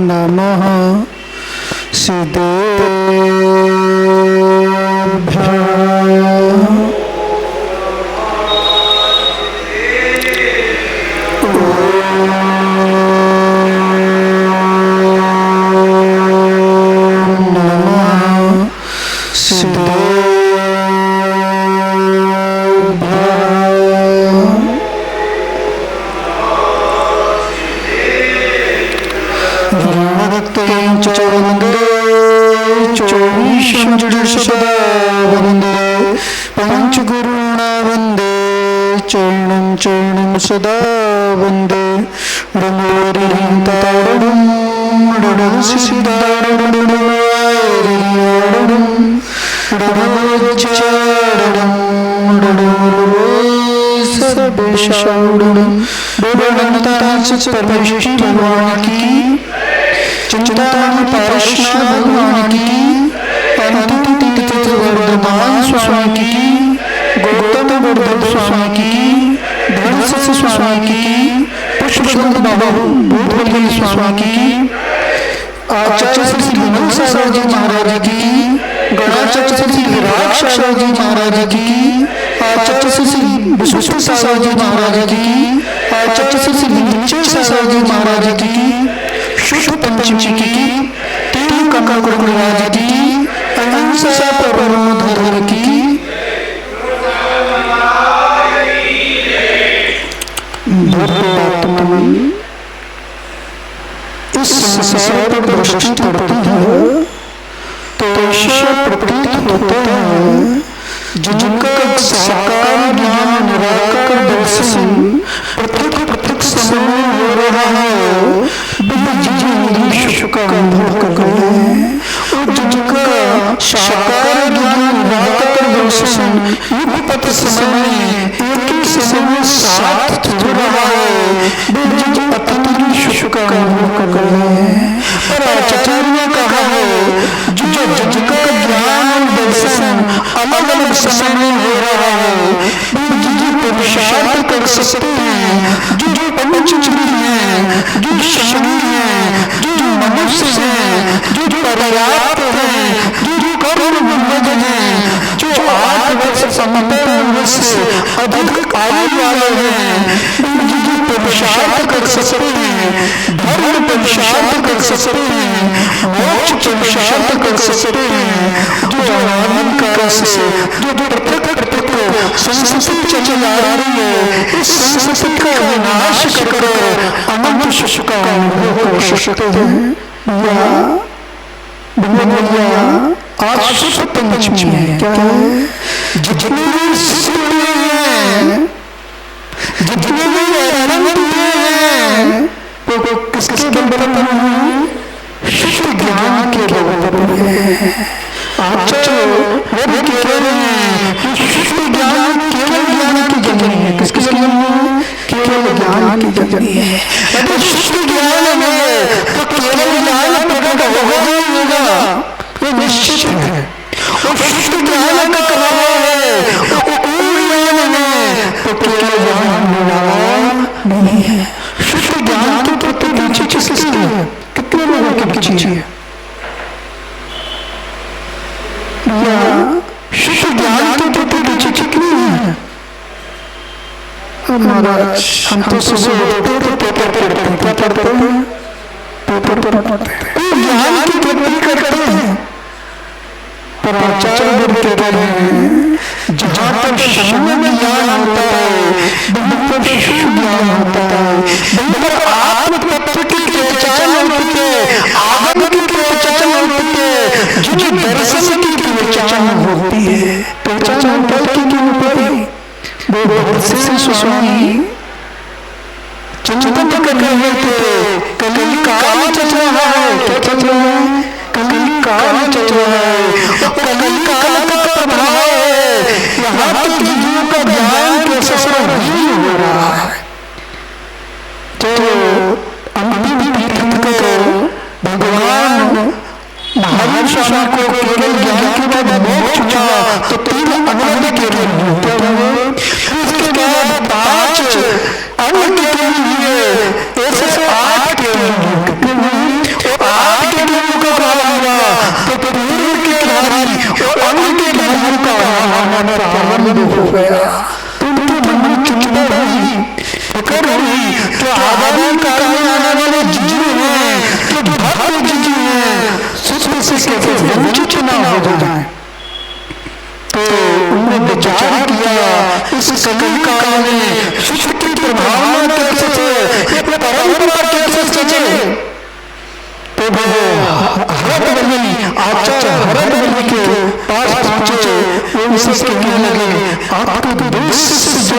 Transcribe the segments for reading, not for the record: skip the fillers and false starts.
नमः सिद्धेभ्यः। पंचगुरुणा वंदे चरणं चरणं सदा वंदे चिंतामणि पारशुनाथ भगवान की, वर्धमान स्वामी की, गौतम वर्धन स्वामी की, धनस स्वामी की, पुष्पगंध बाबा भूतवली स्वामी की, आचार्य श्री विनोद सागर जी महाराज की, गणाचार्य श्री विराट सागर जी महाराज की, आचार्य श्री विश्व सागर जी महाराज की, आचार्य श्री विनिचय सागर जी महाराज की, शुद्ध पंचमी की, तीन कमल गुरुराज की, अहिंसा परमो धर्म की, इस संसार पर दृष्टि पड़ती है तो ऐसा प्रतीत होता है जिनका साकार ज्ञान निराकार दर्शन प्रत्येक समय में हो रहा है, का अनुभव कर रहे हैं। और जिनका साकार ज्ञान निराकार दर्शन युग पथ समय एक ही समय में साथ हो रहा है, अतिथि सुख का अनुभव कर रहे हैं। पर आचार्य ने कहा है जिनका ज्ञान दर्शन अलग अलग समय में हो रहा है, पुरुषार्थ कर सकते हैं, जो पंचचरी है, जो शरीर है, जो मनुष्य है, जो पर्याप्त है, जो कर्म निबद्ध है, जो 8 वर्ष संपन्न से अधिक आयु वाले हैं, जो पुरुषार्थ कर सकते हैं, धर्म पुरुषार्थ कर सकते हैं, मोक्ष पुरुषार्थ कर सकते हैं, जो अनादिम काल से जो प्रत्येक संस्कृति चला रही है, इस संस्कृति का विनाश कर अनंत सुख का अनुभव कर सकते हैं। आज शुद्ध पंचमी है, क्या है? जितने भी सिद्ध हुए हैं, जितने भी अनंत हुए हैं, वो किसके बल पर हैं? शुद्ध ज्ञान के बल पर हैं। आचार्य वो कह रहे हैं शुद्ध ज्ञान केवल ज्ञान की जननी है। किसकी जननी है? केवल ज्ञान की जननी है। अगर शुद्ध ज्ञान है तो केवल ज्ञान प्रकट होगा ही होगा, ये निश्चित है। और शुद्ध ज्ञान का प्रभाव है वो कोई ज्ञान है तो केवल ज्ञान होगा नहीं है। शुद्ध ज्ञान के प्रति पीछे किसकी है? कितने लोगों के पीछे है? शुद्ध ज्ञान के प्रति पीछे कितनी है? महाराज हम तो सुबह उठते तो पेपर पढ़ते हैं, क्या पढ़ते हैं? पेपर पढ़ते हैं, ज्ञान की प्रति करते हैं। पर आचार्य कह रहे हैं जहाँ पर शून्य ज्ञान होता है वहीं पर शुद्ध ज्ञान होता है, वहीं पर आत्म तत्व की पहचान होती है, आगम की पहचान होती है, जो दर्शन की पहचान होती है। पहचान पल की क्यों पड़ी? वो भगत स्वामी चिंतन कर रहे थे, कल काल चल रहा है, क्या चल रहा है? कल काल चल रहा है, कल काल का प्रभाव है, यहाँ तक जीवों का ज्ञान कैसे नहीं हो रहा है। तो अंतिम तीर्थंकर भगवान महावीर स्वामी को केवल ज्ञान के बाद मोक्ष मिला तो 3 अनंत के रूप क्या हुए, उसके बाद 5 अंग के लिए ऐसे 8 के रूप, और 8 के रूप का प्रारंभ हुआ तो पूर्व के धारी और अंग के रूप का आना प्रारंभ हो गया। तुमको मन चिंता हुई, फिक्र हुई तो आगामी काल में आने वाले जीव हैं, तो भक्त जीव हैं, सुख से कैसे वंचित न हो जाए। तो उन्होंने विचार किया इस कलियुग काल में सुख की प्रभावना कैसे से, ये परंपरा कैसे चले। तो वो हरदवल्ली आचार्य हरदवल्ली के पास पहुंचे, वो उनसे कहने लगे आपको देश से जो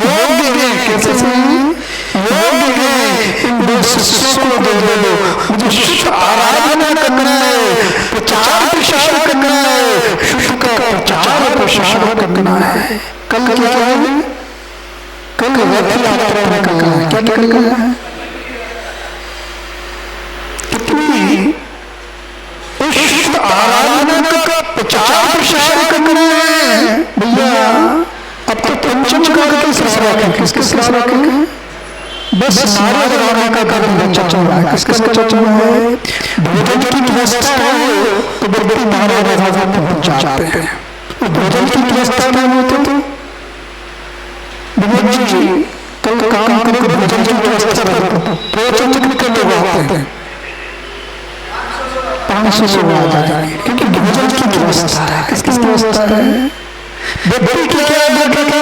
योग्य है, कैसे योग्य है, इन दो शिष्यों को दे दो, मुझे शुद्ध आराधना करना है, प्रचार प्रसार करना है, शुद्ध का प्रचार प्रसार करना है। कल क्या है, कल रथ यात्रा निकलना है, क्या निकलना है, कितनी शुद्ध आराधना का प्रचार प्रसार करना है भैया। अब तो पंचम का किसके सिवा रखेंगे, बस नारे लगाने का कर्म चल रहा है। किसका चल रहा है, भोजन की व्यवस्था है तो बड़े नारे लगाने पहुंच जाते हैं, भोजन की व्यवस्था नहीं होती तो विनोद जी कल काम करो, भोजन की व्यवस्था करो, भोजन के लोग आते हैं 500 लोग आ जाएंगे, क्योंकि भोजन की व्यवस्था है। किसकी व्यवस्था है, व्यक्ति की क्या रखेगा,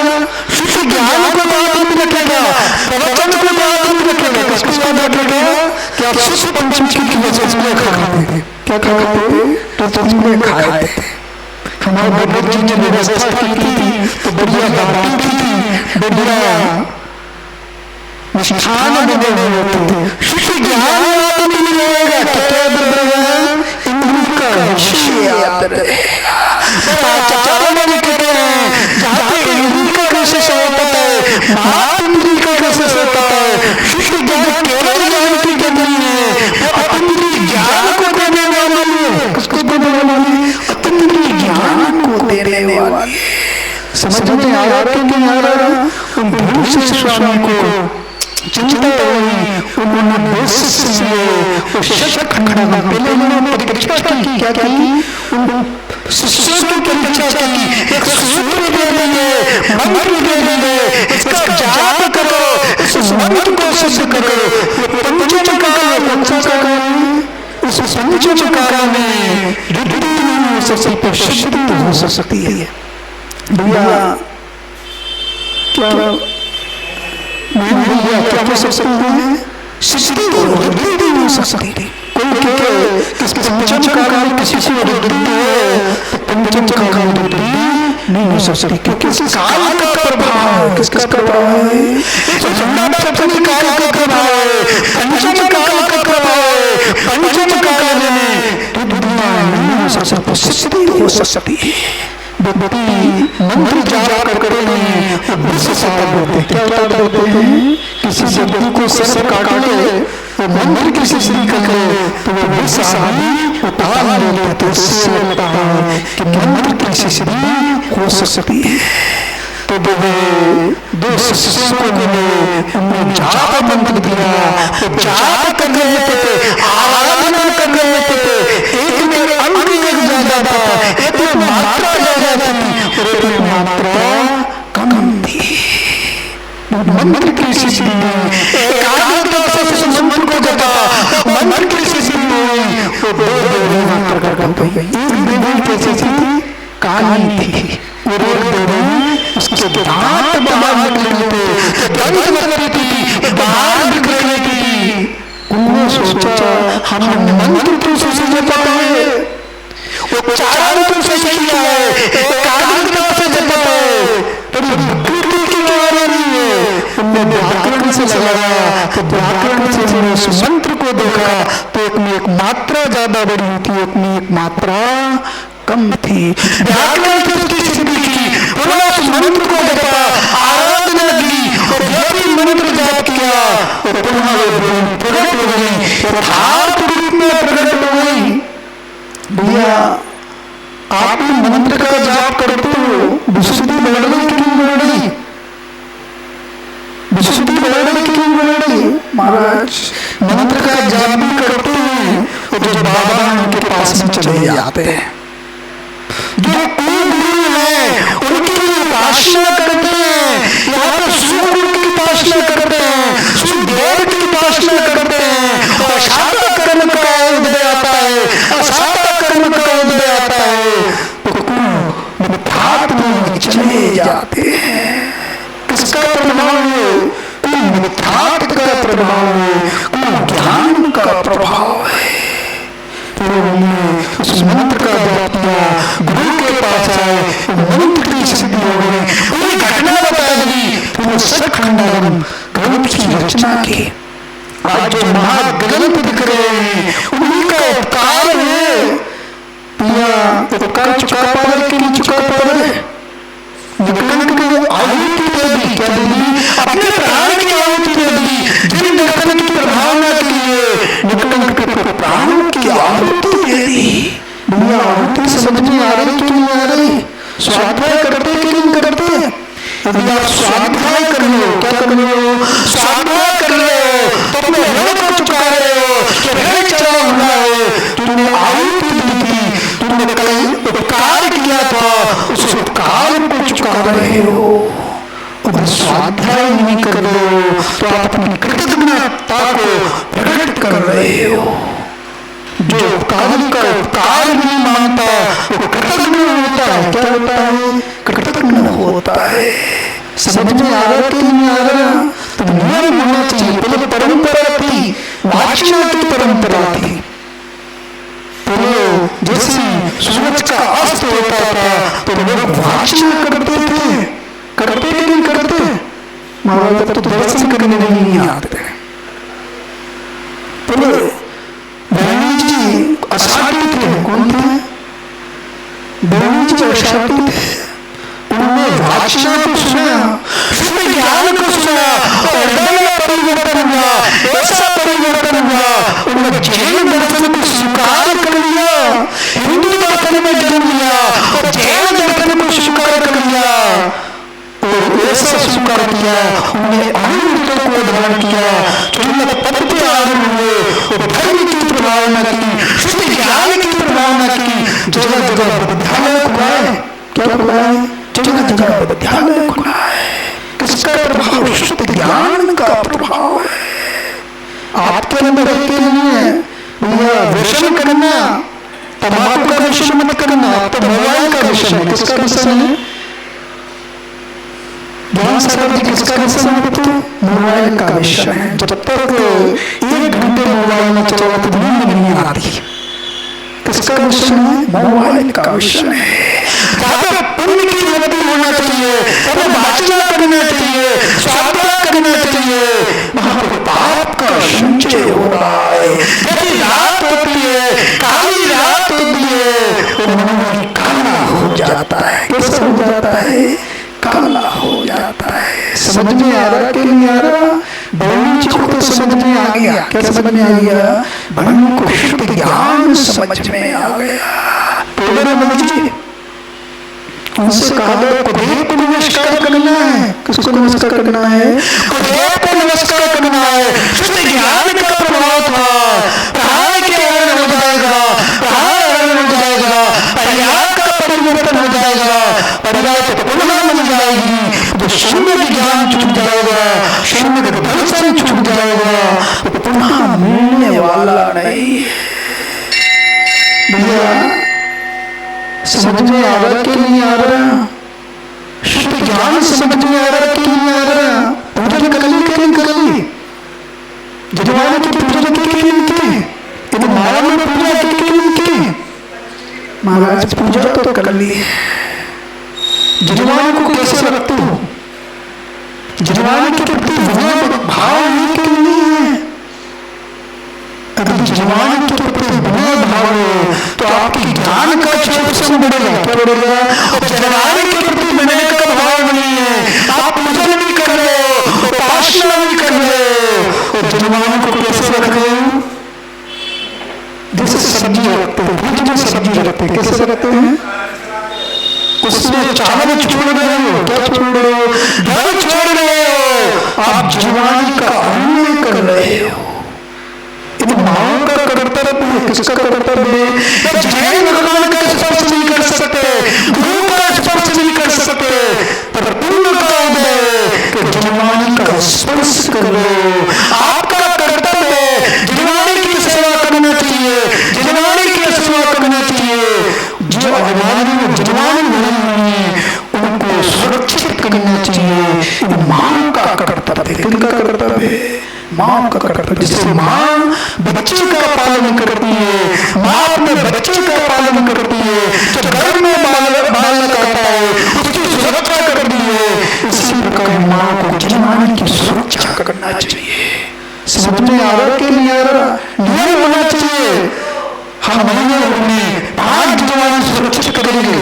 शुद्ध ज्ञान को बात में रखेगा, प्रवचन को बात में रखेगा, किसको बात रखेगा कि आप शुद्ध पंचमी की व्यवस्था खाते थे, क्या खाते थे, तो तुमने खाए थे। हमारे भगवत जी ने व्यवस्था की थी तो बढ़िया बातें थी, बढ़िया निष्ठान बने हुए थे, शुद्ध ज्ञान नहीं मिलेगा तो क्या इनका विषय याद रहेगा। आचार्य ने कहते हैं जाते इनका कैसे होता है, महापुंजी का कैसे होता है, शुद्ध ज्ञान केवल ज्ञान की जमीन है, वो अपनी ज्ञान को देने वाली है। किसको देने वाली, अपनी ज्ञान को देने वाली। समझ में आ रहा कि नहीं आ रहा, उन भूषण स्वामी को चिंता हुई, उन्होंने परीक्षा की, क्या की, शिष्यों की परीक्षा की, एक सूत्र दे देंगे, मंत्र दे देंगे, इसका जाप करो, इस मंत्र को सिद्ध करो। पंचम काल इस पंचम काल में युद्धि हो सकती, प्रसिद्धि हो सकती है भैया। क्या क्या हो सकती है, सिद्धि हो सकती है। कोई किसके पंचम काल में किसी से रुद्धि है, पंचम काल में रुद्धि नहीं हो सकती, क्योंकि काल का प्रभाव है। किसका प्रभाव है, पंचम काल का प्रभाव है, पंचम काल का प्रभाव है। पंचम काल में रुद्धि नहीं हो सकती, सिद्धि हो सकती है। व्यक्ति मंत्र जाप करते हैं और विश्व साधन होते हैं। क्या होते हैं, किसी व्यक्ति को सर काट ले वो मंत्र किसी श्री का करे तो वो विश्व साधन उतार लेते, तो उससे लगता है कि मंत्र किसी श्री हो सकती है। तो दो शिष्यों को उन्होंने जाप मंत्र दिया, वो जाप कर रहे थे, आराधना कर रहे थे। एक में अंग एक ज्यादा था, एक में मात्रा ज्यादा थी और एक में मात्रा कम थी। मंत्र की सिद्धि एकाग्रता से उस मंत्र को जपा, मंत्र की सिद्धि हुई, वो दो मात्रा कर गई। एक देवी कैसी थी, काली थी, और एक देवी उसके दांत बाहर निकले थे, दंत निकली थी, बाहर दिख रही थी। उन्होंने सोचा हम मंत्र तो से जपा है, वो उच्चारण तो से किया है, एकाग्रता से जपा है, पर विकृति की क्या रही है। उन्होंने व्याकरण से लगाया तो व्याकरण से उन्होंने उस मंत्र को देखा तो एक में एक मात्रा ज्यादा बड़ी थी, एक में एक मात्रा कम थी। व्याकरण की उसकी सिद्धि की, उन्होंने उस मंत्र को जपा, आराधना की और जब भी मंत्र जाप किया तो पुनः प्रकट हो गई, यथार्थ रूप में प्रकट हो गई। भैया आप मंत्र का जाप करते हो, विशुद्धि बढ़ रही कि नहीं बढ़ रही? विशुद्धि बढ़ रही कि नहीं बढ़ रही? महाराज मंत्र का जाप भी करते हैं और जो बाबा उनके पास में चले जाते हैं, जो गुरु है उनकी उपासना करते हैं, यहाँ पर सूर्य की उपासना करते हैं, सूर्यदेव की उपासना करते हैं, और असाता कर्म का उदय आता है, असाता कर्म का उदय आता है, तो मिथ्यात्व में चले जाते हैं। किसका प्रभाव है? कोई मिथ्यात्व का प्रभाव है, कोई ज्ञान का प्रभाव है। तो हमने उस मंत्र का जाप किया, गुरु के पास आए, मंत्र की सिद्धि हो गई, पूरी घटना बता दी, फिर सचखंड ग्रंथ की रचना की। आज जो महाग्रंथ दिख रहे हैं उन्हीं का उपकार है। उपकार चुका पड़े कि नहीं चुका पड़े? निकलंक की आहुति दे दी, क्या दे दी? अपने प्राण की आहुति दे दी। जिन निकलंक की प्रभावना के लिए निकलंक के प्राण की आहुति दे दी। भैया आहुति समझ में आ रही कि नहीं आ रही? स्वाध्याय करते कि नहीं करते? यदि आप स्वाध्याय कर लो, क्या कर लो? स्वाध्याय कर लो तो अपने ऋण को चुका रहे हो, कि ऋण चला हुआ है, तुमने आहुति दी थी, तुमने कल उपकार किया था, उस उपकार को चुका रहे हो। अगर स्वाध्याय नहीं कर रहे हो तो आप अपनी कृतज्ञता को प्रकट कर रहे हो। जो उपकारी का उपकार नहीं मानता वो कृतज्ञ होता है। क्या होता है? कृतज्ञ होता है। समझ में आ रहा कि नहीं आ रहा? तो नियम होना चाहिए। पहले परंपरा थी, वाचना की परंपरा थी। पहले जैसे सूरज का अस्त होता था तो लोग वाचना करते थे, करते थे नहीं करते? महाराज तो दर्शन करने नहीं आते। पहले बहनी जी असाटी थे। कौन थे? बहनी जी असाटी थे। उन्होंने वाचना को सुना, शुद्ध ज्ञान को सुना और हृदय में परिवर्तन हुआ। ऐसा परिवर्तन हुआ, उन्होंने जैन दर्शन को स्वीकार कर लिया, हिंदू दर्शन में जन्म लिया और जैन दर्शन को स्वीकार कर लिया। और ऐसा स्वीकार किया, उन्होंने अमृत को धारण किया, उन्होंने पद पे आरूढ़ हुए और धर्म की प्रभावना की, शुद्ध ज्ञान की प्रभावना की। जगह जगह विद्यालय खुलाए। क्या खुलाए? जगह जगह विद्यालय खुलाए। किसका प्रभाव? शुद्ध ज्ञान का प्रभाव है। आपके अंदर रहते नहीं है भैया। व्यसन करना, तंबाकू का व्यसन मत करना, तो मोबाइल का व्यसन है। किसका व्यसन है? ज्ञान सागर जी किसका व्यसन है? तो मोबाइल का व्यसन है। जब तक 1 घंटे मोबाइल में चला तो नींद नहीं आती। किसका व्यसन है? मोबाइल का व्यसन है। ज्यादा पुण्य की वृद्धि होना चाहिए, वाचना करना चाहिए, स्वाध्याय करना चाहिए। वहां पर पाप का संचय हो रहा है। यदि रात होती है, काली रात होती है, तो मन काला हो जाता है। कैसा हो जाता है? काला हो जाता है। समझ में आ रहा कि नहीं आ रहा? बहनी जी को तो समझ में आ गया। क्या समझ में आ गया? बहनी को शुद्ध ज्ञान समझ में आ गया। तो उनसे कहा कुलदेव को नमस्कार करना है। किसको नमस्कार करना है? कुलदेव को नमस्कार करना है। शुद्ध ज्ञान का प्रभाव था। प्राण के हरण हो जाएगा, प्राण हरण हो जाएगा, पर्याय का परिवर्तन हो जाएगा, पर्याय तो पुनः मिल जाएगी। तो शून्य ज्ञान छूट जाएगा, शून्य दर्शन छूट जाएगा, तो पुनः मिलने वाला नहीं। भैया समझ में आ रहा कि नहीं आ रहा? शुद्ध ज्ञान समझ में आ रहा कि नहीं आ रहा? पूजन कर ली कि नहीं कर ली? जजमान की पूजन की कि नहीं की? यदि माया में पूजा की कि नहीं की? महाराज पूजा तो कर ली। जजमान को कैसे रखते हो? जजमान के प्रति भाव है कि नहीं है? अगर जजमान के प्रति भाव है तो आपकी ज्ञान का क्षेत्र बढ़ेगा। क्या बढ़ेगा? और जजमान के प्रति बनने का भाव नहीं है, आप पूजन नहीं कर रहे हो, उपासना नहीं कर रहे हो, और जजमान को कैसे रख रहे हो? जैसे सब्जी रखते हो, फ्रिज में सब्जी करते हैं? उसमें चावल छोड़ रहे हो, क्या छोड़ रहे हो? घर छोड़ रहे हो, आप जवानी का अन्याय कर रहे हो। ये माओ का कर्तव्य है। किसका कर्तव्य है? जैन भगवान का स्पर्श नहीं कर सकते, गुरु का स्पर्श नहीं कर सकते, पर पूर्ण का उदय कि जवानी का स्पर्श करो। आपका कर्तव्य है, जवानी की सेवा करना चाहिए, जवानी की सेवा करना चाहिए। जो अभिमानी जवान उनको सुरक्षित करना चाहिए। मां का कर्तव्य है। किनका कर्तव्य है? मां का कर्तव्य। जैसे मां बच्चे का पालन करती है, मां अपने बच्चे का पालन करती है, जो घर में बालक आता है उसकी सुरक्षा करती है, इसी प्रकार मां को जवानी की सुरक्षा करना चाहिए। समझ में आ रहा कि नहीं आ रहा? नियम होना चाहिए। हम महीने में 5 जवान सुरक्षित करेंगे,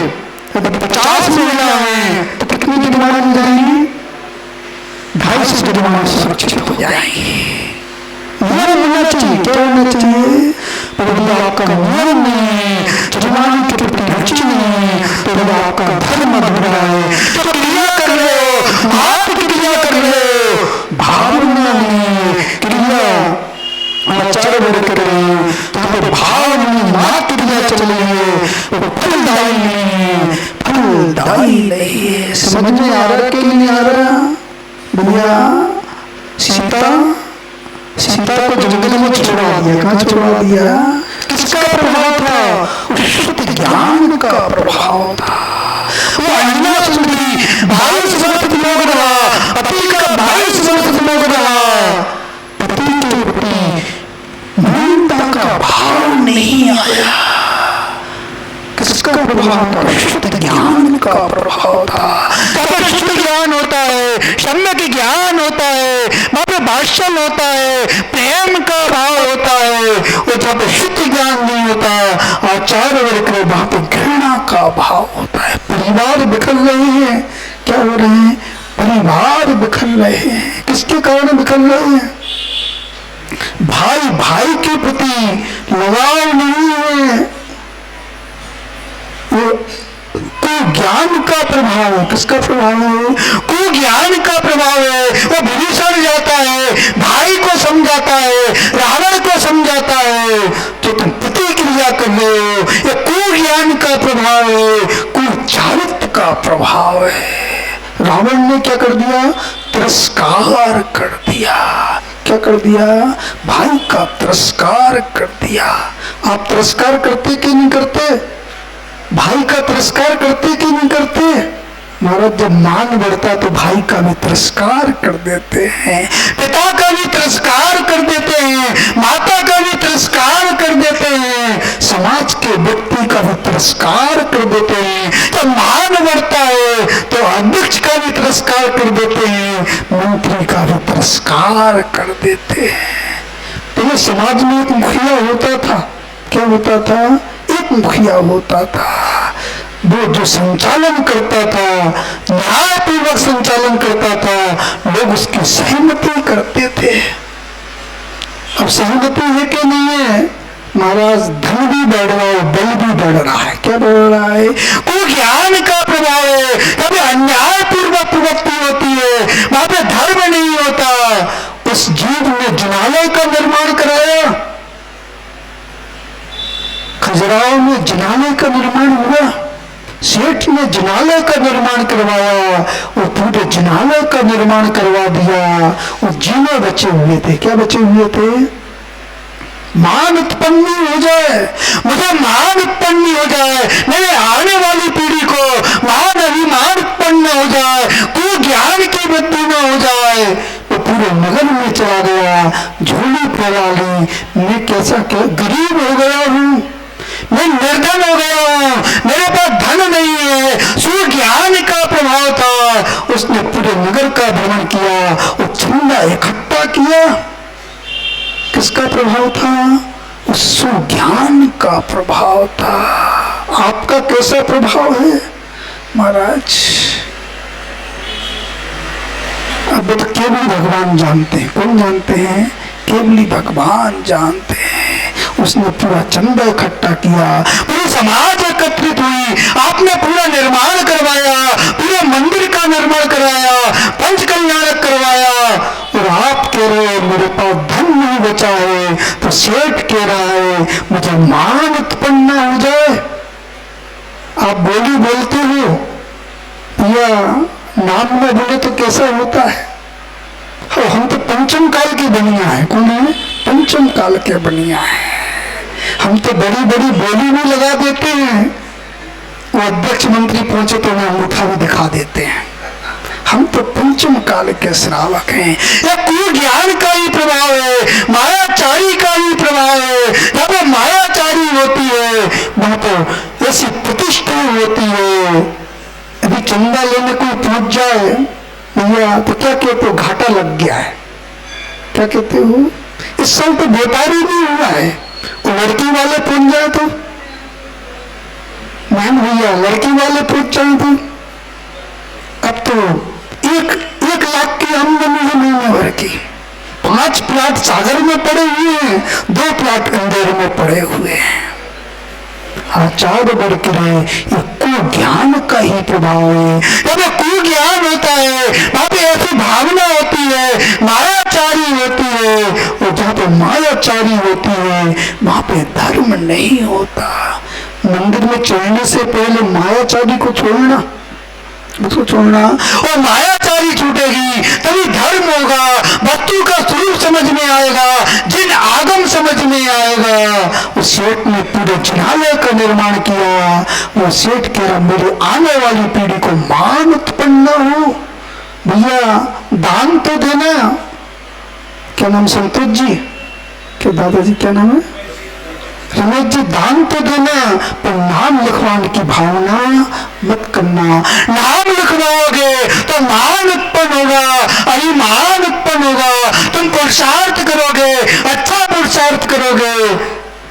50 महिला है तो कितनी जवान हो जाएंगी? 250 जवान सुरक्षित हो जाएंगे। नियम होना चाहिए। क्या होना चाहिए? यदि आपका नियम नहीं, जवान के प्रति रुचि नहीं, तो यदि आपका धर्म अधूरा है, तो क्रिया कर रहे हो, आप क्रिया कर रहे हो, भावना नहीं, क्रिया आचार कर रहे हो, तो भाव नहीं, मात्र क्रिया चल रही है, वो फलदायी नहीं, फलदायी नहीं है। समझ में आ रहा कि नहीं आ रहा? भैया सीता को जंगल में छोड़ा दिया। कहाँ छोड़ा दिया? किसका प्रभाव था? शुद्ध ज्ञान का प्रभाव था। वो अन्ना सुंदरी 22 वर्ष लोग रहा, पति का 22 वर्ष लोग रहा, पति के प्रति ममता का भाव नहीं आया। किसका प्रभाव था? शुद्ध ज्ञान का प्रभाव था। शुद्ध ज्ञान होता है, सम्यक ज्ञान होता है, वहां पे भाषण होता है, प्रेम का भाव होता है। और जब शुद्ध ज्ञान नहीं होता, आचार वर्ग वहां पे घृणा का भाव होता है। परिवार बिखर रहे हैं। क्या हो रहे हैं? परिवार बिखर रहे हैं। किसके कारण बिखर रहे हैं? भाई भाई के प्रति लगाव नहीं है। ज्ञान का प्रभाव है। किसका प्रभाव है? कुज्ञान का प्रभाव है। वो विभीषण जाता है, भाई को समझाता है, रावण को समझाता है, तो तुम प्रतिक्रिया कर रहे हो। ये कुज्ञान का प्रभाव है, कुचारित्र का प्रभाव है। रावण ने क्या कर दिया? तिरस्कार कर दिया। क्या कर दिया? भाई का तिरस्कार कर दिया। आप तिरस्कार करते कि नहीं करते? भाई का तिरस्कार करते कि नहीं करते? महाराज जब मान बढ़ता तो भाई का भी तिरस्कार कर देते हैं, पिता का भी तिरस्कार कर देते हैं, माता का भी तिरस्कार कर देते हैं, समाज के व्यक्ति का भी तिरस्कार कर देते हैं। जब मान बढ़ता है तो अध्यक्ष का भी तिरस्कार कर देते हैं, मंत्री का भी तिरस्कार कर देते हैं। तो ये समाज में एक मुखिया होता था। क्या होता था? एक मुखिया होता था, वो जो संचालन करता था, न्यायपूर्वक संचालन करता था, लोग उसकी सहमति करते थे। अब सहमति है कि नहीं है? महाराज धन भी बढ़ रहा है, बल भी बढ़ रहा है। क्या बढ़ रहा है? कोई ज्ञान का प्रभाव है। कभी अन्यायपूर्वक प्रवृत्ति होती है, वहां पे धर्म नहीं होता। उस जीव ने जिनालय का निर्माण कराया, खजुराहो में जिनालय का निर्माण हुआ, सेठ ने जिनालय का निर्माण करवाया, और पूरे जिनालय का निर्माण करवा दिया। वो जीने बचे हुए थे। क्या बचे हुए थे? मान उत्पन्न हो जाए, मुझे मान उत्पन्न हो जाए, मेरे आने वाली पीढ़ी को मान अभिमान उत्पन्न हो जाए, कोई ज्ञान की वृद्धि न हो जाए। वो पूरे नगर में चला गया, झोली फैला ली, मैं कैसा क्या गरीब हो गया हूँ, मैं निर्धन हो गया हूँ, मेरे पास धन नहीं है। सुज्ञान का प्रभाव था। उसने पूरे नगर का भ्रमण किया और चंदा इकट्ठा किया। किसका प्रभाव था? उस सुज्ञान का प्रभाव था। आपका कैसा प्रभाव है महाराज? अब तो केवल भगवान जानते हैं। कौन जानते हैं? केवली भगवान जानते हैं। उसने पूरा चंदा इकट्ठा किया, पूरे समाज एकत्रित हुई, आपने पूरा निर्माण करवाया, पूरे मंदिर का निर्माण करवाया, पंच कल्याणक करवाया, और आप कह रहे हो मेरे पास धन नहीं बचा है। तो सेठ कह रहा है मुझे मान उत्पन्न हो जाए। आप बोली बोलते हो या नाम में बोले तो कैसा होता है? हम तो पंचम काल के बनिया है। कौन है? पंचम काल के बनिया है। हम तो बड़ी बड़ी बोली भी लगा देते हैं, वो अध्यक्ष मंत्री पहुंचे तो उन्हें अंगूठा भी दिखा देते हैं। हम तो पंचम काल के श्रावक हैं। यह कुज्ञान का ही प्रभाव है, मायाचारी का ही प्रभाव है। जब मायाचारी होती है वहां तो ऐसी प्रतिष्ठा होती है। अभी चंदा लेने कोई पहुंच जाए भैया तो क्या कहते हो? घाटा लग गया है। क्या कहते हो? इस साल तो व्यापारी नहीं हुआ है। वो लड़की वाले पहुंच जाए तो मैम भैया लड़की वाले पहुंच जाए तो अब तो एक लाख की आमदनी है महीने भर की। 5 प्लाट सागर में पड़े हुए हैं, 2 प्लाट अंधेर में पड़े हुए हैं। आचार्य बढ़ के रहे, ये कुज्ञान का ही प्रभाव है। जब कुज्ञान होता है वहां पे ऐसी भावना होती है, मायाचारी होती है, और जहां पे मायाचारी होती है वहां पे धर्म नहीं होता। मंदिर में चढ़ने से पहले मायाचारी को छोड़ना, उसको छोड़ना, और मायाचारी छूटेगी तभी धर्म होगा। वस्तु का स्वरूप समझ में आएगा, जिन आगम समझ में आएगा। उस सेठ ने पूरे जिनालय का निर्माण किया। वो सेठ कह रहा मेरी आने वाली पीढ़ी को मान उत्पन्न हो। भैया दान तो देना। क्या नाम? संतोष जी? क्या दादाजी क्या नाम है? रमेश जी, दान तो देना पर नाम लिखवाने की भावना मत करना। नाम लिखवाओगे तो मान उत्पन्न होगा, अभिमान उत्पन्न होगा। तुम पुरुषार्थ करोगे, अच्छा पुरुषार्थ करोगे।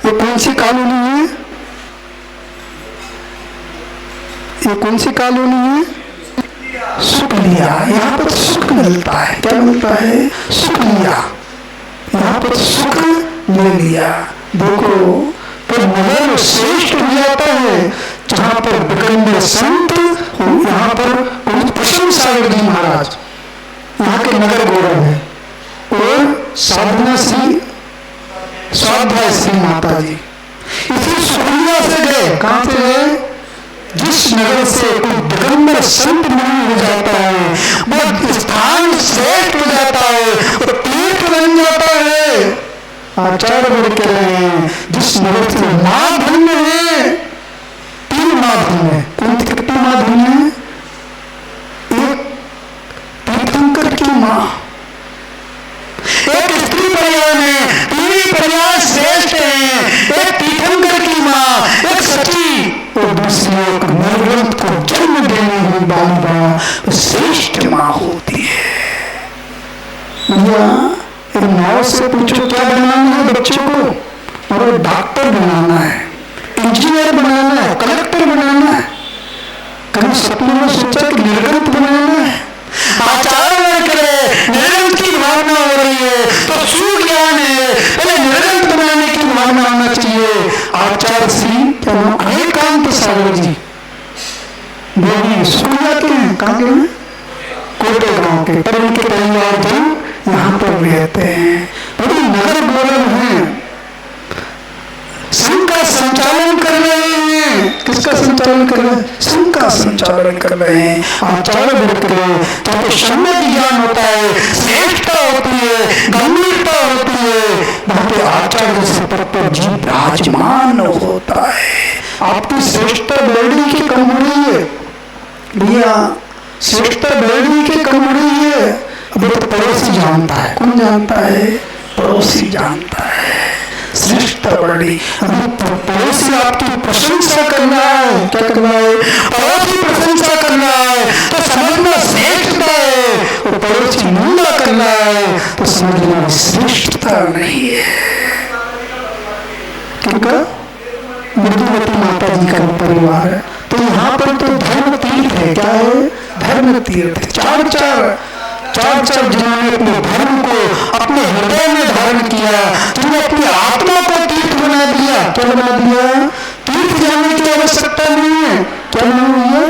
ये कौन सी कॉलोनी है? ये कौन सी कॉलोनी है? सुख लिया। यहाँ पर सुख मिलता है। क्या मिलता है? सुख लिया। यहाँ पर सुख ले लिया। देखो तो नगर श्रेष्ठ हो जाता है जहां पर विक्रम संत हो। यहाँ पर प्रशंसा जी महाराज यहाँ के नगर गौरव है, और साधना श्री स्वाध्याय श्री माता जी इसी सुखलिया से गए। कहां से गए? जिस नगर से कोई दिगंबर संत नहीं हो जाता है वो स्थान श्रेष्ठ हो जाता है, वो तीर्थ बन जाता है। आचार्य बोल के रहे हैं जिस नगर से माँ धन्य है, 3 माँ धन्य है। कौन सी कितनी माँ धन्य है? एक तीर्थंकर की माँ, एक स्त्री परिवार में 3 परिवार श्रेष्ठ है। एक तीर्थंकर की माँ, एक सची, और दूसरी एक निर्ग्रंथ को जन्म देने वाली बालिका श्रेष्ठ माँ होती है। माँ से पूछो क्या बनाना है बच्चों को? और डॉक्टर बनाना है, इंजीनियर बनाना है, कलेक्टर बनाना है। कभी सपने में सोचा कि निर्ग्रंथ बनाना है? आचार्य करे निर्ग्रंथ की भावना हो रही है तो सुज्ञान है, पहले निर्ग्रंथ बनाने की भावना होना चाहिए। आचार्य श्री क्या नाम? एकांत सागर जी बोली सुनिया के हैं। कहाँ के? कोटे गांव के। पर उनके परिवार जन यहाँ पर रहते हैं। बड़ी नगर गौरव है। संघ का संचालन कर रहे हैं। किसका संचालन कर रहे हैं? संघ का संचालन कर रहे हैं। आचार्य वर्ग कर रहे हैं। जब सम्यक ज्ञान होता है, श्रेष्ठता होती है, गंभीरता होती है, वहां पे आचार्य से पर जीव विराजमान होता है। आपकी श्रेष्ठता बढ़ने की कम हो रही है भैया, श्रेष्ठता बढ़ने की कम हो रही है। अब तो पड़ोसी जानता है। कौन जानता है? पड़ोसी जानता है। श्रेष्ठता बढ़ी। पड़ोसी आपकी प्रशंसा कर रहा है। क्या कर रहा है? पड़ोसी प्रशंसा कर रहा है तो समझना श्रेष्ठता है, और पड़ोसी निंदा कर रहा है तो समझना श्रेष्ठता नहीं है। क्योंकि मधुमती माता जी का परिवार है तो यहाँ पर तो धर्म तीर्थ है। क्या है? धर्म तीर्थ। चार जिन्होंने अपने धर्म को अपने हृदय में धारण किया, जिन्होंने अपनी आत्मा को तीर्थ बना दिया। क्या बना दिया? तीर्थ जाने के की आवश्यकता नहीं है। क्या नाम है?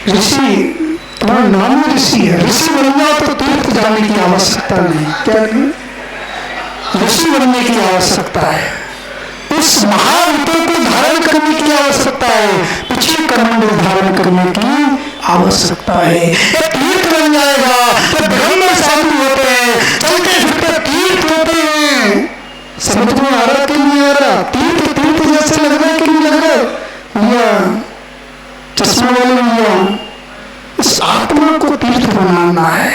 ऋषि, तुम्हारा नाम ऋषि है। ऋषि बनना तो तीर्थ जाने की आवश्यकता नहीं। क्या नहीं? ऋषि बनने की आवश्यकता है, उस महाविद्या को धारण करने की आवश्यकता है, पिछले कर्म को धारण करने की आवश्यकता है। तीर्थ बन जाएगा तो ब्रह्म साधु होते हैं, चलते फिरते तीर्थ होते हैं। समझ में आ रहा कि नहीं आ रहा? तीर्थ तीर्थ जैसे लग रहा है कि नहीं लग रहा? भैया चश्मा वाले भैया, इस आत्मा को तीर्थ बनाना है।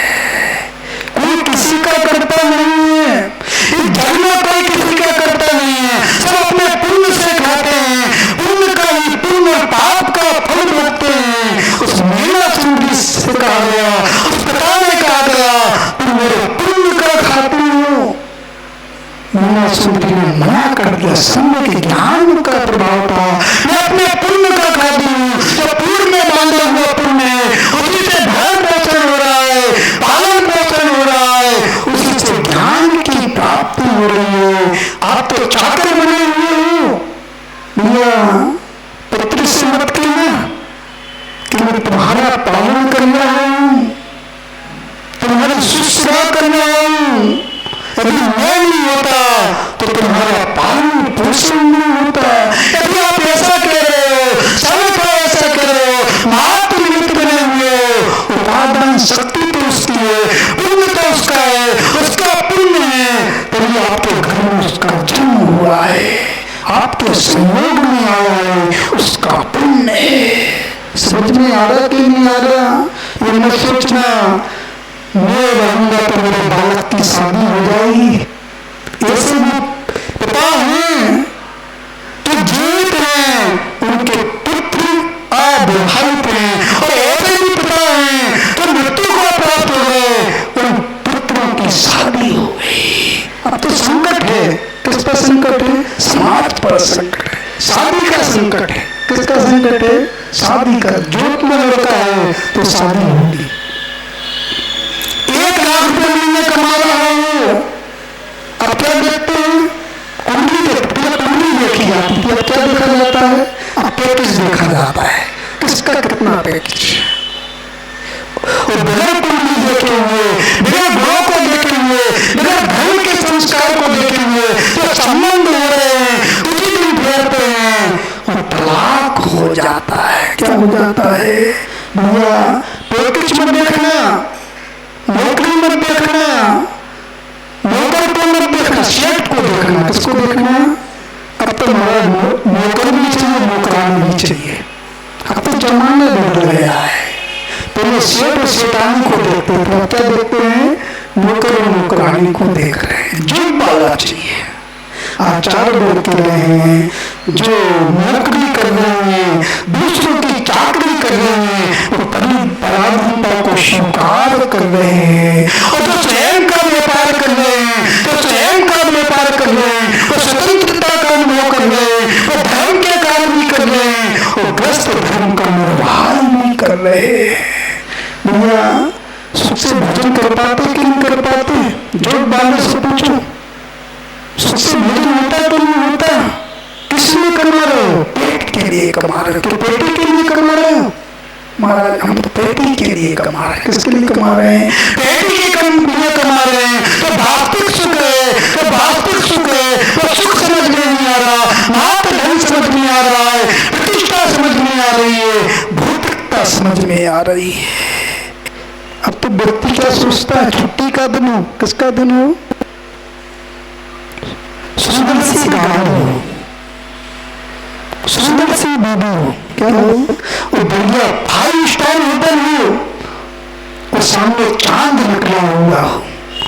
कोई किसी का करता नहीं है, इस जग में कोई किसी का करता नहीं है। सब अपने पुण्य से खाते हैं, पुण्य का ही पुण्य, पाप का फल भोगते हैं। उस मीरा सुंदरी से कहा गया, उस पिता ने कहा गया, तुम मेरे पुण्य का खाते हो। मीरा सुंदरी ने मना कर दिया, समय के ज्ञान का प्रभाव था। मैं अपने पुण्य का खाती हूँ, जो पूर्व में बांधा हुआ पुण्य है, उसी से भरण पोषण हो रहा है, पालन पोषण हो रहा है, उसी से ज्ञान की प्राप्ति हो रही है। आप तो चाकर बने हुए हो भैया, पुत्र से मत कहना कि मैं तुम्हारा पालन कर रहा हूं, तुम्हारी शुश्रूषा कर रहा हूं। यदि मैं नहीं होता तो तुम्हारा पालन पोषण नहीं होता। यदि आप ऐसा कह रहे हो, सब ऐसा कह रहे हो, मात्र निमित्त बने हुए हो, उपादान शक्ति तो उसकी है, पुण्य तो उसका है, उसका पुण्य है, तभी आपके घर में उसका जन्म हुआ है, आपके संयोग में आया है, उसका पुण्य है। समझ में आ रहा कि नहीं आ रहा? ये मत सोचना मैं रहूंगा तो मेरे बालक की शादी हो जाएगी। ऐसे भी पिता हैं कि जीवित हैं, उनके पुत्र अविवाहित हैं, और ऐसे भी पिता हैं तो मृत्यु को प्राप्त हो गए, उन पुत्रों की शादी हो गई। अब तो संकट है। किस पर संकट है? समाज पर संकट है, शादी का संकट है। किसका संकट है? शादी का। जोत में लड़का है तो शादी होगी। 1 लाख रुपये महीने कमा रहा हूं, अब क्या देखते हैं? कुंडली देखते हैं, कुंडली देखी जाती है। अब क्या देखा जाता है? अब पैकेज देखा जाता है, किसका कितना पैकेज। और बिना कुंडली देखे हुए, बिना गुणों को देखे हुए, बिना धर्म के संस्कार को देखे हुए जो संबंध हो रहे हैं, उसी दिन फेरते हैं और तलाक हो जाता है। क्या हो जाता है भैया? पैकेज मत देखना, नौकरी मत देखना, नौकर को मत देखना, सेठ को देखना। किसको देखना? अब तो हमारा नौकर भी चाहिए, नौकरानी भी चाहिए। अब तो जमाना बदल गया है। पहले सेठ और सेठानी को देखते थे, अब क्या देखते हैं? नौकर और नौकरानी को देख रहे हैं। जो बाला चाहिए। आचार बढ़ रहे हैं, जो नौकरी कर रहे हैं, दूसरों की चाकरी कर रहे हैं, वो कभी पराधीनता को स्वीकार कर रहे हैं। और जो स्वयं का व्यापार कर रहे हैं, तो स्वयं का व्यापार कर रहे हैं, वो स्वतंत्रता का अनुभव कर रहे हैं, वो धर्म के कार्य भी कर रहे हैं, वो ग्रस्त धर्म का निर्वाह नहीं कर रहे। भैया सुख से भजन कर पाते कि नहीं कर पाते? जो बालक से पूछो, सुख से भजन होता तो नहीं होता? किस लिए कमा रहे हो? पेट के लिए कमा रहे हो। तो पेटी के लिए कमा रहे हो? महाराज हम तो पेटी के लिए कमा रहे हैं। किसके लिए कमा रहे हैं? पेटी के लिए कमा रहे हैं। तो वास्तविक सुख है, तो वास्तविक सुख है, तो सुख समझ में नहीं आ रहा, मात्र धन समझ में आ रहा है, प्रतिष्ठा समझ में आ रही है, भौतिकता समझ में आ रही है। अब तो व्यक्ति क्या सोचता है? छुट्टी का दिन हो, किसका दिन हो? सुंदर सी गाड़ी हो, सुंदर सी बीबी हो, क्या हो? और बढ़िया 5 स्टार होटल हो, और सामने चांद निकला हुआ हो,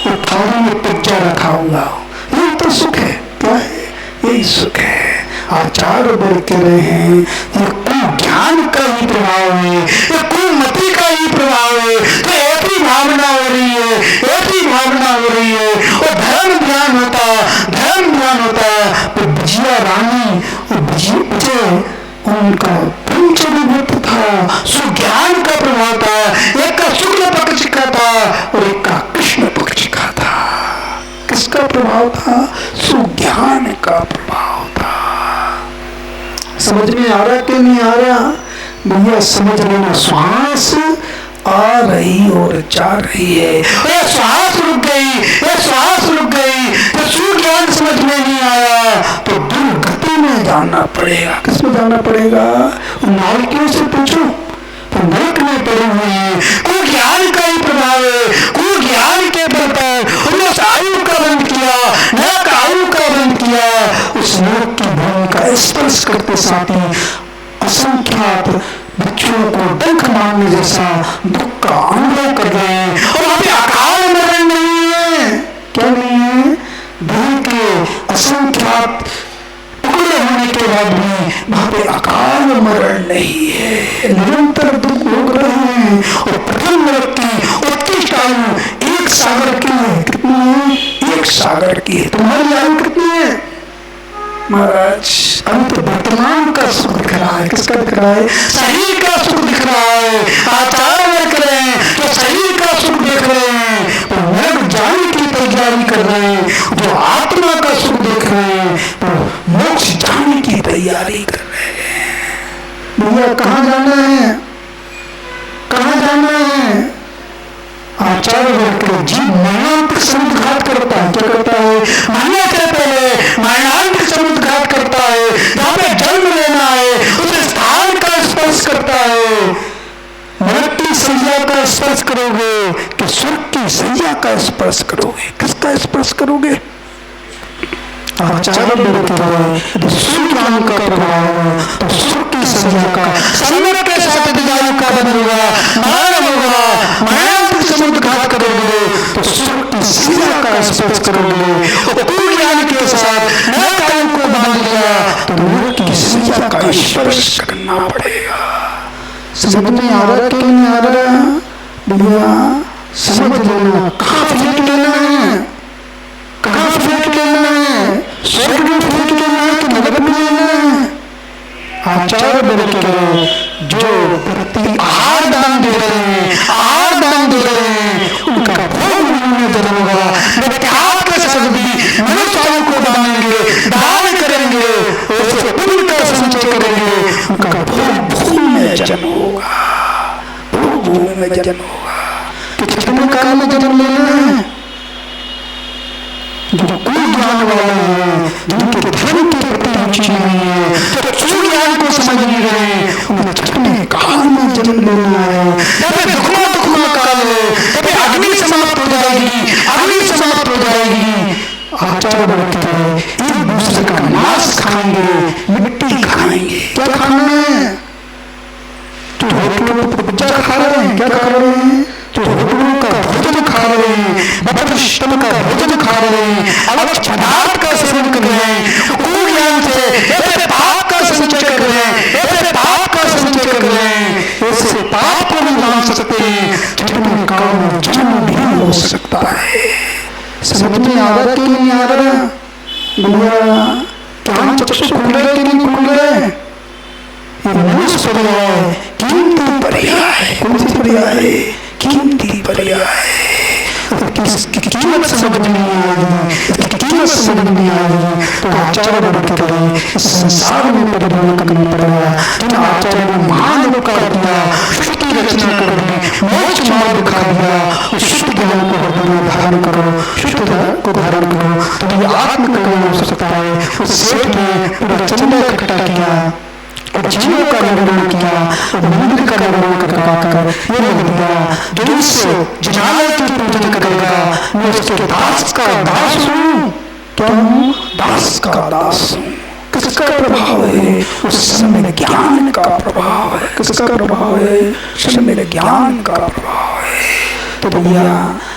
और थाली में पिज्जा रखा हुआ हो। ये तो सुख है। क्या है? यही सुख है। आचार बढ़ते रहे हैं, ये ज्ञान का ही प्रभाव है, ये कुमति का ही प्रभाव है। तो एक ही भावना हो रही है, एक ही भावना हो रही है। और धर्म ज्ञान होता, धर्म ज्ञान होता, तो विजया रानी और विजय उनका पंचविभूत था, सुज्ञान का प्रभाव था। एक का शुक्ल पक्ष का था और एक का कृष्ण पक्ष का था। किसका प्रभाव था? सुज्ञान का प्रभाव था। समझ में आ रहा कि नहीं आ रहा? भैया समझ लेना, श्वास आ रही और जा रही है। ये श्वास रुक गई, ये श्वास रुक गई, तो शुद्ध ज्ञान समझ में नहीं आया तो दुर्गति में जाना पड़ेगा। किसमें जाना पड़ेगा? नायकियों से पूछो तो नरक में पड़े हुए हैं। कोई ज्ञान का ही प्रभाव है, कोई ज्ञान के बल पर उन्होंने उस आयु का बंद किया, नरक आयु का बंद किया। उस नरक की भूमि का स्पर्श करते साथी असंख्यात बच्चों को डंक मारने जैसा दुख का अनुभव कर रहे हैं। और वहां पे अकाल मरण नहीं है। क्या नहीं है? देह के असंख्यात टुकड़े होने के बाद भी वहां पे अकाल मरण नहीं है। निरंतर दुख भोग रहे हैं। और प्रथम नरक की उत्कृष्ट आयु एक सागर की है। कितनी है? एक सागर की है। तुम्हारी आयु कितनी है महाराज? अभी तो वर्तमान का सुख दिख रहा है। किसका दिख रहा है? शरीर का सुख दिख रहा है। आचार देख रहे हैं तो शरीर का सुख देख रहे हैं, तो नरक जाने की तैयारी कर रहे हैं। जो आत्मा का सुख देख रहे हैं तो मोक्ष जाने की तैयारी कर रहे हैं। भैया कहाँ जाना है? कहाँ जाना है? आचार्य वर्ग के जीव मरणांतिक समुद्घात करता है। क्या करता है? मरने से पहले मरणांतिक समुद्घात करता है। जहाँ पे जन्म लेना है उस स्थान का स्पर्श करता है। नरक की सैया का स्पर्श करोगे कि स्वर्ग की सैया का स्पर्श करोगे? किसका स्पर्श करोगे? आचार्य वर्ग के सूर्यज्ञान का प्रभाव है तो स्वर्ग की सैया का संयोग के साथ दिव्यायु का बन होगा, मरण होगा। मरणांतिक समुद्घात करोगे तो स्वर्ग की सैया का स्पर्श करोगे। और पूर्ण ज्ञान के साथ नरक आयु को बांध लिया तो नरक की सैया का स्पर्श करना पड़ेगा। समझ में आ रहा कि नहीं आ रहा? भैया समझ लेना। कहाँ फेंक लेना है? कहाँ फेंक लेना है? स्वर्ग में फेंक लेना है कि नरक में लेना है? आचार्य वर्ग के लोग जो प्रति आहार दान दे रहे हैं, आहार दान दे रहे हैं, उनका भोग उन्होंने जन्म होगा। वे त्याग के साथ भी मनुष्यों को दानेंगे, दान करेंगे, उससे पुण्य का संचय करेंगे। उनका भोग भूमि में जन्म होगा, भोग भूमि में जन्म होगा। कितने काल में जन्म लेना है? जो कोई ज्ञान वाले हैं, जिनके धर्म के प्रति रुचि नहीं है, जो ज्ञान को समझ नहीं रहे, उन्हें छठे काल में जन्म लेना है। तब दुखमा काल है, तब अग्नि समाप्त हो जाएगी, अग्नि समाप्त हो जाएगी। आचार्य वर्ग के एक दूसरे का मांस खाएंगे, मिट्टी खाएंगे। क्या खाना है? तो होटलों पर पिज्जा खा रहे हैं। क्या खा रहे हैं? तो होटलों का भोजन खा रहे हैं, बदरिष्टम का भोजन खा रहे हैं, अलग पदार्थ का सेवन कर रहे हैं। कोई ज्ञान से ऐसे पाप का संचय कर रहे हैं, ऐसे पाप का संचय कर रहे हैं, ऐसे पाप को नहीं जान सकते हैं। छठवें काल में जन्म भी हो सकता है। समझ में आ रहा कि नहीं आ रहा? भैया ज्ञान चक्षु खुल रहे कि नहीं खुल रहे? मनुष्य पर्याय है, कीमती पर्याय है। कौन सी पर्याय है? कीमती पर्याय है। किसकी कीमत समझ में नहीं आई, कीमत समझ में नहीं आई तो आचार्य वर्ग के संसार में परिवर्तन करना पड़ेगा। जिन आचार्य ने महान उपकार दिया, शुद्ध की रचना कर दी, मोक्ष मार्ग दिखा दिया, उस शुद्ध ज्ञान को हृदय में धारण करो, शुद्ध को धारण करो तो ये आत्मकल्याण हो सकता है। उस सेठ ने पूरा चंदा इकट्ठा किया और जीवों का निर्माण किया और मंदिर का निर्माण कर ये लिख दिया, जो इस जिनालय की पूजन करेगा मैं उसके दास का दास हूँ। क्या हूँ? दास का दास हूँ। किसका प्रभाव है? उस समय ज्ञान का प्रभाव है। किसका प्रभाव है? समय ज्ञान का प्रभाव है। तो भैया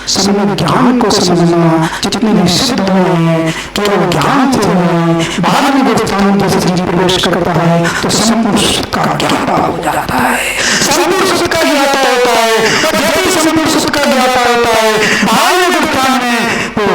समय ज्ञान को समझना, जितने भी सिद्ध हुए हैं केवल ज्ञान से हुए हैं। बाद में जब स्थान जैसे जीव प्रवेश करता है तो संपूर्ण सुख का ज्ञाता हो जाता है, संपूर्ण सुख का ज्ञाता होता है। और जब भी संपूर्ण सुख का ज्ञाता होता है बाद में जब स्थान में वो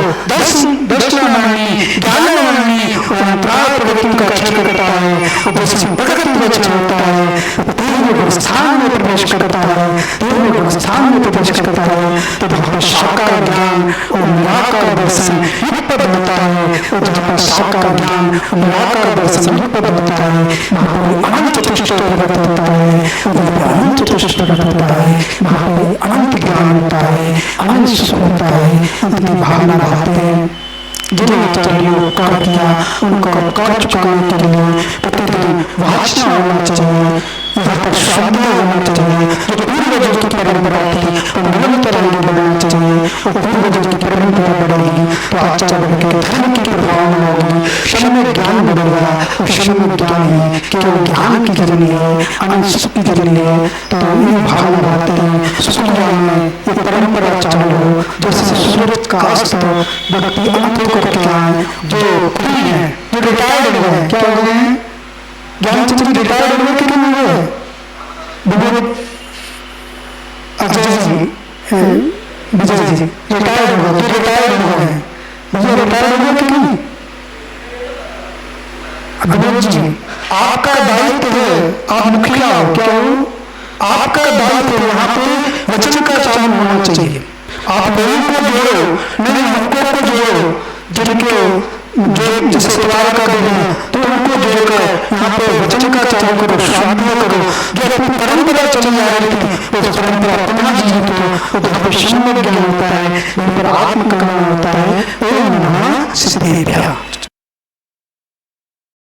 दर्शना मरणी, ज्ञान मरणी वो अंतराल प्रगति का क्षय करता है, वो जैसे भगत में क्षय होता है, वो तेरहवें गुणस्थान में प्रवेश करता है, तेरहवें गुणस्थान में प्रवेश करता है, तो वहाँ पर साकार ज्ञान और निराकार दर्शन युगपद होता है। और जहाँ पर साकार ज्ञान और निराकार दर्शन युगपद होता है, वहाँ पर अनंत चतुष्टय प्रकट होता है। वहाँ पर अनंत चतुष्टय प्रकट होता है, वहाँ पर अनंत ज्ञान होता है, अनंत सुख होता है, अंत की भावना भाते हैं। जिन आचार्यों को उपकार किया, उनका उपकार चुकाने के लिए प्रतिदिन वाचना होना चाहिए, यहाँ पर स्वाध्याय होना चाहिए। जो पूर्वजों की परंपरा थी वो निरंतर आगे बढ़ना चाहिए, और पूर्वजों की परंपरा बढ़ेगी तो आचार्य के धर्म की प्रभाव होगी, सम्यक ज्ञान बढ़ेगा। और सम्यक ज्ञान है केवल ज्ञान की जननी है, अनंत सुख की जननी है। तो ये भावना बातें हैं सुख ज्ञान में ये परंपरा चालू हो। जैसे सूरज का अस्त व्यक्ति अंत होकर के आए, जो खुली है, जो रिटायर्ड हो गए, क्या हो गए हैं? ज्ञानचंद्र जी रिटायर्ड हुए कि नहीं हुए? अजय जी, विजय जी रिटायर्ड हो गए, रिटायर्ड हो गए, मुझे रिटायर्ड हुए कि नहीं? विनोद जी, आपका दायित्व है, आप मुखिया हो, क्या हो? आपका दायित्व यहाँ पे वचन का चयन होना चाहिए। आप लोगों को जोड़ो, नहीं हमको को जोड़ो, जिनके जो जैसे त्योहार का दिन है तो उनको जोड़कर यहाँ पे वचन का चयन करो, स्वाध्याय करो। जो अपनी परंपरा चली आ रही थी उस परंपरा पुनः जीवित हो, तो वहाँ पर सम्यक ज्ञान होता है, वहाँ पर आत्मकरण होता है। ओम नमः सिद्धेभ्यः।